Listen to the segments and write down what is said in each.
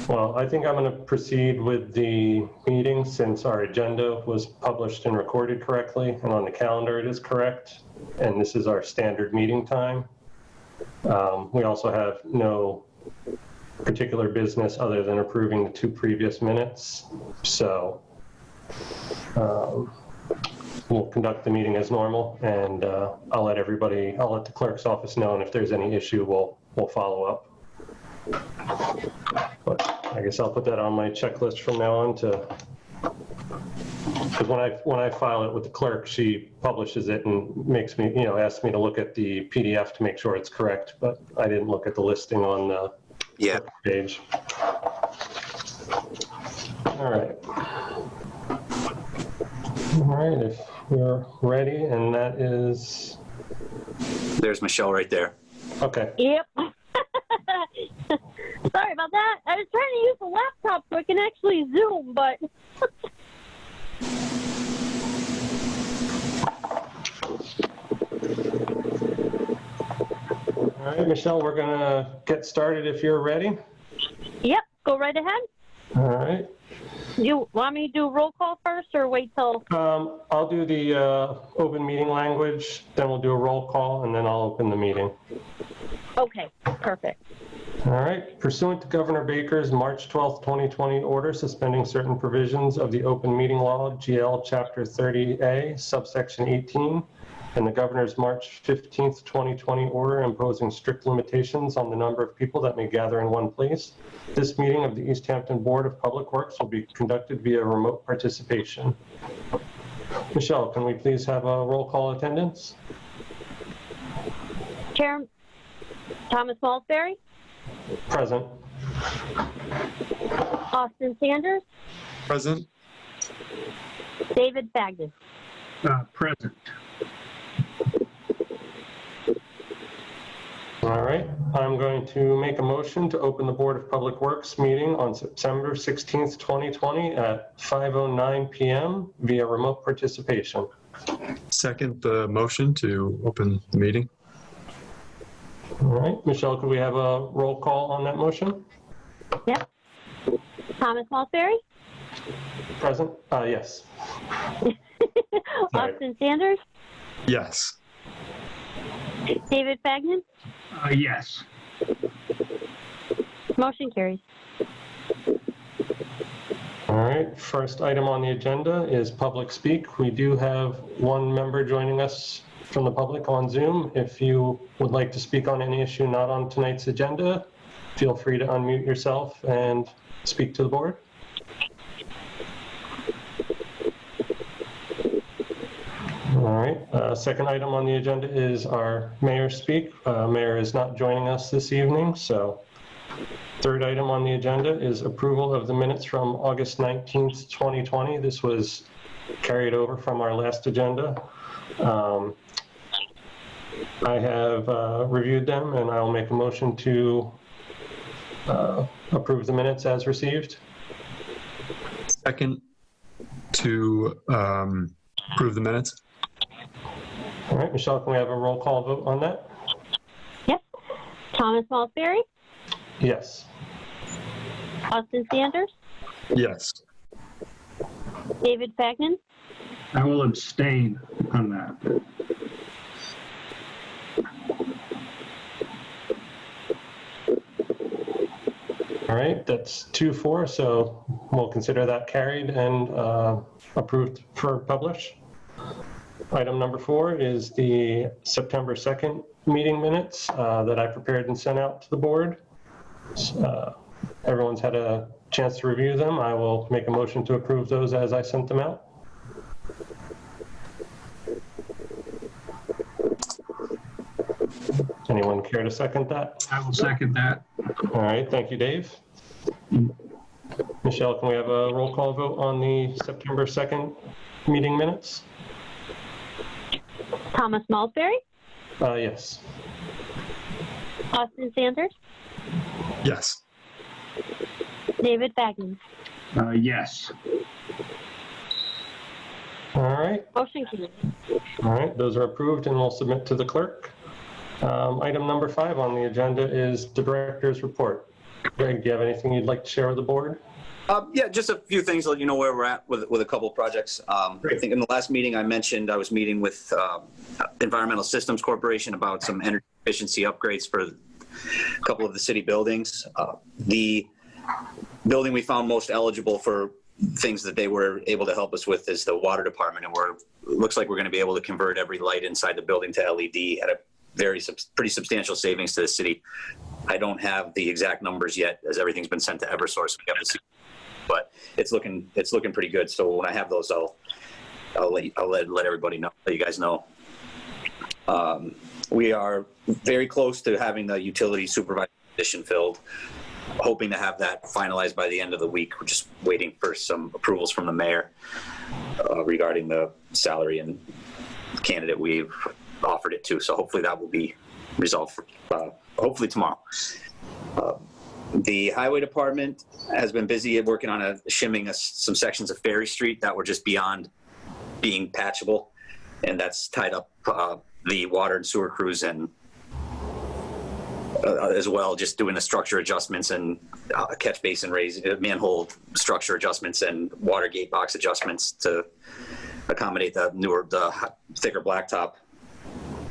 Well, I think I'm going to proceed with the meeting since our agenda was published and recorded correctly, and on the calendar it is correct, and this is our standard meeting time. We also have no particular business other than approving the 2 previous minutes. So we'll conduct the meeting as normal, and I'll let the clerk's office know, and if there's any issue, we'll follow up. But I guess I'll put that on my checklist from now on because when I file it with the clerk, she publishes it and makes me, asks me to look at the PDF to make sure it's correct, but I didn't look at the listing on the page. All right, if we're ready, and that is... There's Michelle right there. Okay. Yep. Sorry about that. I was trying to use the laptop so I can actually Zoom, but... All right, Michelle, we're going to get started if you're ready. Yep, go right ahead. All right. You want me to do roll call first or wait till? I'll do the open meeting language, then we'll do a roll call, and then I'll open the meeting. Okay, perfect. All right. Pursuant to Governor Baker's March 12th, 2020 order suspending certain provisions of the open meeting law, GL Chapter 30A, subsection 18, and the Governor's March 15th, 2020 order imposing strict limitations on the number of people that may gather in one place, this meeting of the Easthampton Board of Public Works will be conducted via remote participation. Michelle, can we please have a roll call attendance? Chair Thomas Malsbury. Present. Austin Sanders. Present. David Bagdon. Present. All right, I'm going to make a motion to open the Board of Public Works meeting on September 16th, 2020 at 5:09 p.m. via remote participation. Second the motion to open the meeting. All right, Michelle, could we have a roll call on that motion? Yep. Thomas Malsbury. Present? Yes. Austin Sanders. Yes. David Bagdon. Yes. Motion carries. All right, first item on the agenda is public speak. We do have one member joining us from the public on Zoom. If you would like to speak on any issue not on tonight's agenda, feel free to unmute yourself and speak to the board. All right, second item on the agenda is our mayor's speak. Mayor is not joining us this evening, so third item on the agenda is approval of the minutes from August 19th, 2020. This was carried over from our last agenda. I have reviewed them, and I'll make a motion to approve the minutes as received. Second to approve the minutes. All right, Michelle, can we have a roll call vote on that? Yep. Thomas Malsbury. Yes. Austin Sanders. Yes. David Bagdon. I will abstain on that. All right, that's 2-4, so we'll consider that carried and approved for publish. Item number 4 is the September 2nd meeting minutes that I prepared and sent out to the board. Everyone's had a chance to review them. I will make a motion to approve those as I sent them out. Anyone care to second that? I will second that. All right, thank you, Dave. Michelle, can we have a roll call vote on the September 2nd meeting minutes? Thomas Malsbury. Yes. Austin Sanders. Yes. David Bagdon. Yes. All right. Motion carries. All right, those are approved and we'll submit to the clerk. Item number 5 on the agenda is the director's report. Greg, do you have anything you'd like to share with the board? Yeah, just a few things to let you know where we're at with a couple of projects. I think in the last meeting I mentioned I was meeting with Environmental Systems Corporation about some energy efficiency upgrades for a couple of the city buildings. The building we found most eligible for things that they were able to help us with is the water department, and it looks like we're going to be able to convert every light inside the building to LED at a pretty substantial savings to the city. I don't have the exact numbers yet, as everything's been sent to Eversource. We have to see, but it's looking pretty good. So when I have those, I'll let everybody know, let you guys know. We are very close to having the utility supervisor position filled. Hoping to have that finalized by the end of the week. We're just waiting for some approvals from the mayor regarding the salary and candidate we've offered it to. So hopefully that will be resolved hopefully tomorrow. The highway department has been busy working on shimming some sections of Ferry Street that were just beyond being patchable, and that's tied up the water and sewer crews, and as well, just doing the structure adjustments and catch basin manhole structure adjustments and water gate box adjustments to accommodate the thicker blacktop.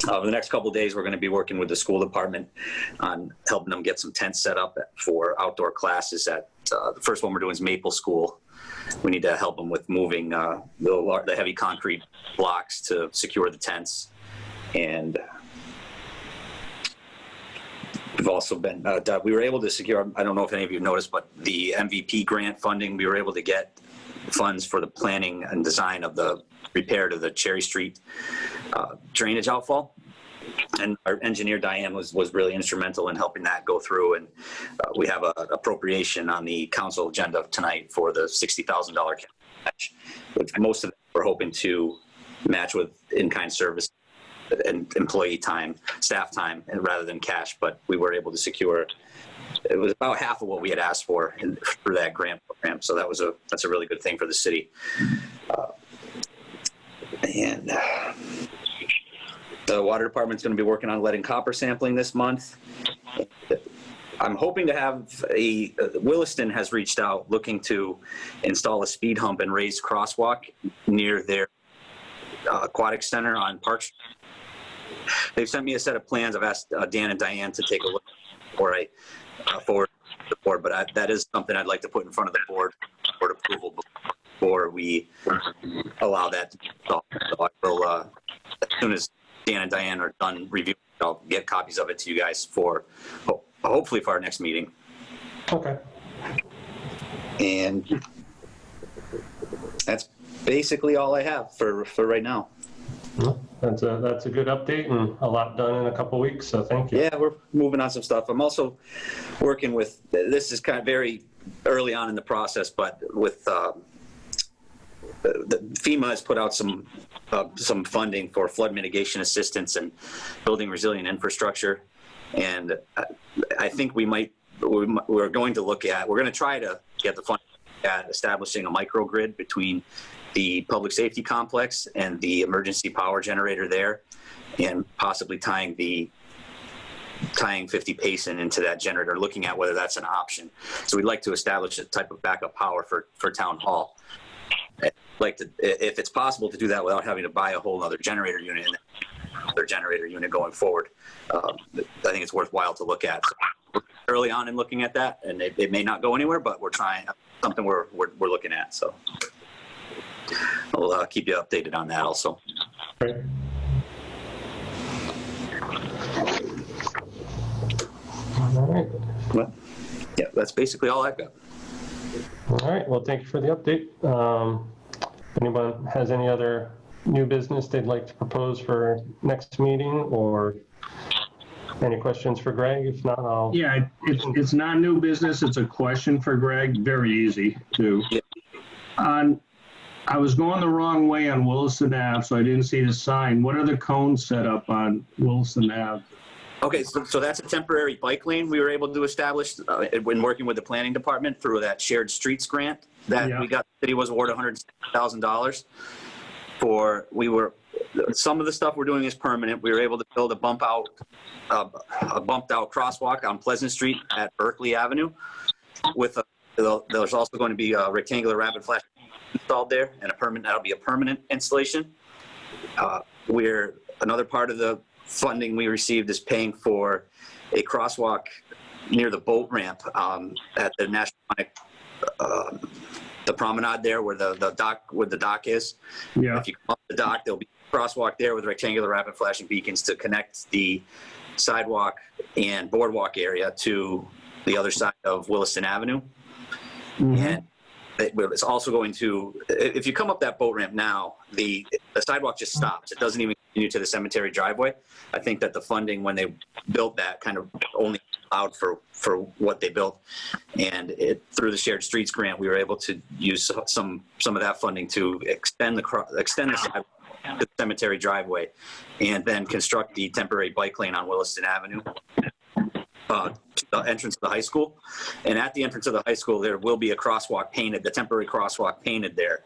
The next couple of days, we're going to be working with the school department on helping them get some tents set up for outdoor classes. The first one we're doing is Maple School. We need to help them with moving the heavy concrete blocks to secure the tents. And we've also been, we were able to secure, I don't know if any of you noticed, but the MVP grant funding, we were able to get funds for the planning and design of the repair to the Cherry Street drainage outfall. And our engineer, Diane, was really instrumental in helping that go through. And we have an appropriation on the council agenda tonight for the $60,000 match, which most of them we're hoping to match with in-kind service and employee time, staff time, and rather than cash. But we were able to secure, it was about half of what we had asked for through that grant program. So that's a really good thing for the city. And the water department's going to be working on lead and copper sampling this month. I'm hoping to have Williston has reached out looking to install a speed hump and raised crosswalk near their aquatic center on Park Street. They've sent me a set of plans. I've asked Dan and Diane to take a look before I forward to the board, but that is something I'd like to put in front of the board for approval before we allow that to be installed. So I will, as soon as Dan and Diane are done reviewing, I'll get copies of it to you guys for hopefully for our next meeting. Okay. And that's basically all I have for right now. That's a good update and a lot done in a couple weeks, so thank you. Yeah, we're moving on some stuff. I'm also working with, this is kind of very early on in the process, but with the FEMA has put out some funding for flood mitigation assistance and building resilient infrastructure. And I think we're going to try to get the funding at establishing a microgrid between the public safety complex and the emergency power generator there, and possibly tying 50 Payson into that generator, looking at whether that's an option. So we'd like to establish a type of backup power for town hall. I'd like to, if it's possible to do that without having to buy a whole other generator unit and another generator unit going forward. I think it's worthwhile to look at. So we're early on in looking at that, and it may not go anywhere, but we're trying something we're looking at. So I'll keep you updated on that also. Great. All right. Well, yeah, that's basically all I've got. All right. Well, thank you for the update. Anyone has any other new business they'd like to propose for next meeting, or any questions for Greg? If not, I'll... Yeah, it's not new business. It's a question for Greg. Very easy too. Yeah. I was going the wrong way on Wilson Ave, so I didn't see the sign. What are the cones set up on Wilson Ave? Okay, so that's a temporary bike lane we were able to establish when working with the planning department through that shared streets grant that we got. The city was awarded $160,000 for. We were some of the stuff we're doing is permanent. We were able to build a bumped out crosswalk on Pleasant Street at Berkeley Avenue. There's also going to be a rectangular rapid flash installed there, and that'll be a permanent installation. Another part of the funding we received is paying for a crosswalk near the boat ramp at the National the promenade there where the dock is. Yeah. If you come up the dock, there'll be a crosswalk there with rectangular rapid flashing beacons to connect the sidewalk and boardwalk area to the other side of Williston Avenue. Mhm. And it's also going to, if you come up that boat ramp now, the sidewalk just stops. It doesn't even continue to the cemetery driveway. I think that the funding when they built that kind of only allowed for what they built. And through the Shared Streets grant, we were able to use some of that funding to extend the sidewalk to the cemetery driveway and then construct the temporary bike lane on Williston Avenue. To the entrance of the high school. And at the entrance of the high school, there will be a crosswalk painted, the temporary crosswalk painted there.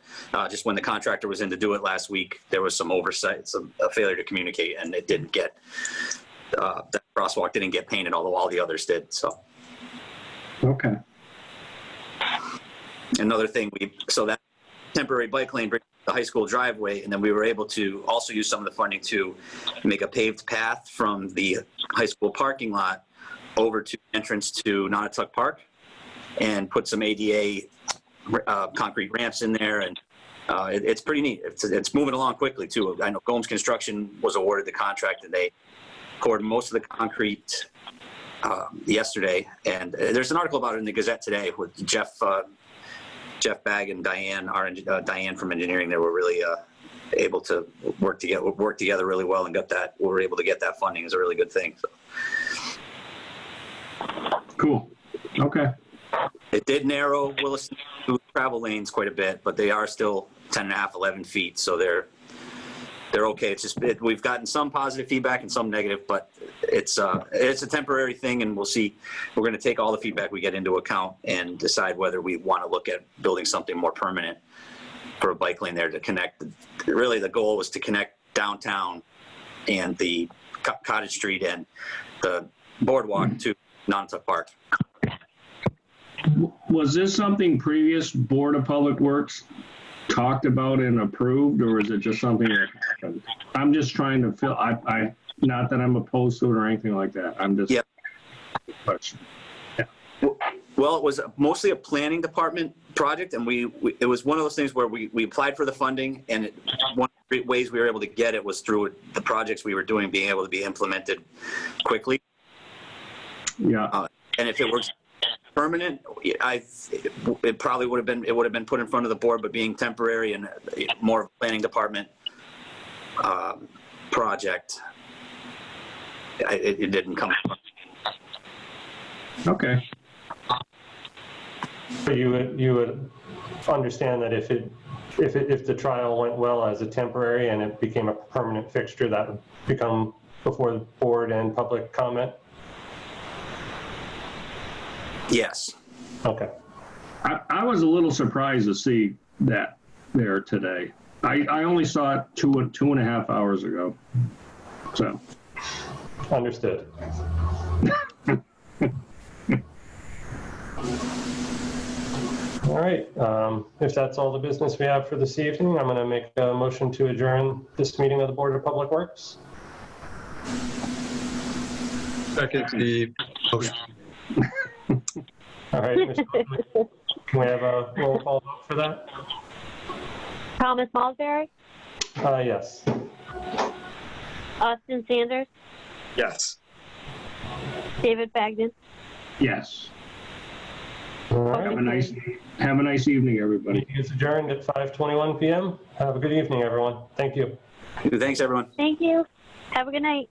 Just when the contractor was in to do it last week, there was some oversight, a failure to communicate, and it didn't get, that crosswalk didn't get painted, although all the others did, so. Okay. Another thing, so that temporary bike lane brings the high school driveway, and then we were able to also use some of the funding to make a paved path from the high school parking lot over to entrance to Nonotuck Park and put some ADA concrete ramps in there. And it's pretty neat. It's moving along quickly too. I know Gomes Construction was awarded the contract and they poured most of the concrete yesterday. And there's an article about it in the Gazette today with Jeff Bagg and Diane, Diane from engineering. They were really able to work together really well and were able to get that funding. Is a really good thing. So. Cool. Okay. It did narrow Williston travel lanes quite a bit, but they are still 10.5, 11 feet. So they're okay. It's just, we've gotten some positive feedback and some negative, but it's a temporary thing, and we'll see. We're going to take all the feedback we get into account and decide whether we want to look at building something more permanent for a bike lane there to connect. Really, the goal was to connect downtown and the Cottage Street and the boardwalk to Nonotuck Park. Was this something previous Board of Public Works talked about and approved, or is it just something that happened? I'm just trying to feel, I not that I'm opposed to it or anything like that. I'm just. Yep. Yeah. Well, it was mostly a planning department project, and it was one of those things where we applied for the funding, and one of the great ways we were able to get it was through the projects we were doing being able to be implemented quickly. Yeah. And if it was permanent, it probably would have been put in front of the board, but being temporary and more of a planning department project, it didn't come. Okay. But you would understand that if the trial went well as a temporary and it became a permanent fixture, that would become before the board and public comment? Yes. Okay. I was a little surprised to see that there today. I only saw it two and a half hours ago. So. Understood. All right. If that's all the business we have for this evening, I'm going to make a motion to adjourn this meeting of the Board of Public Works. Second the motion. All right. Michelle, can we have a roll call vote for that? Thomas Malsbury, Yes. Austin Sanders, Yes. David Bagdon. Yes. All right. Have a nice evening, everybody. Meeting is adjourned at 5:21 p.m. Have a good evening, everyone. Thank you. Thanks, everyone. Thank you. Have a good night.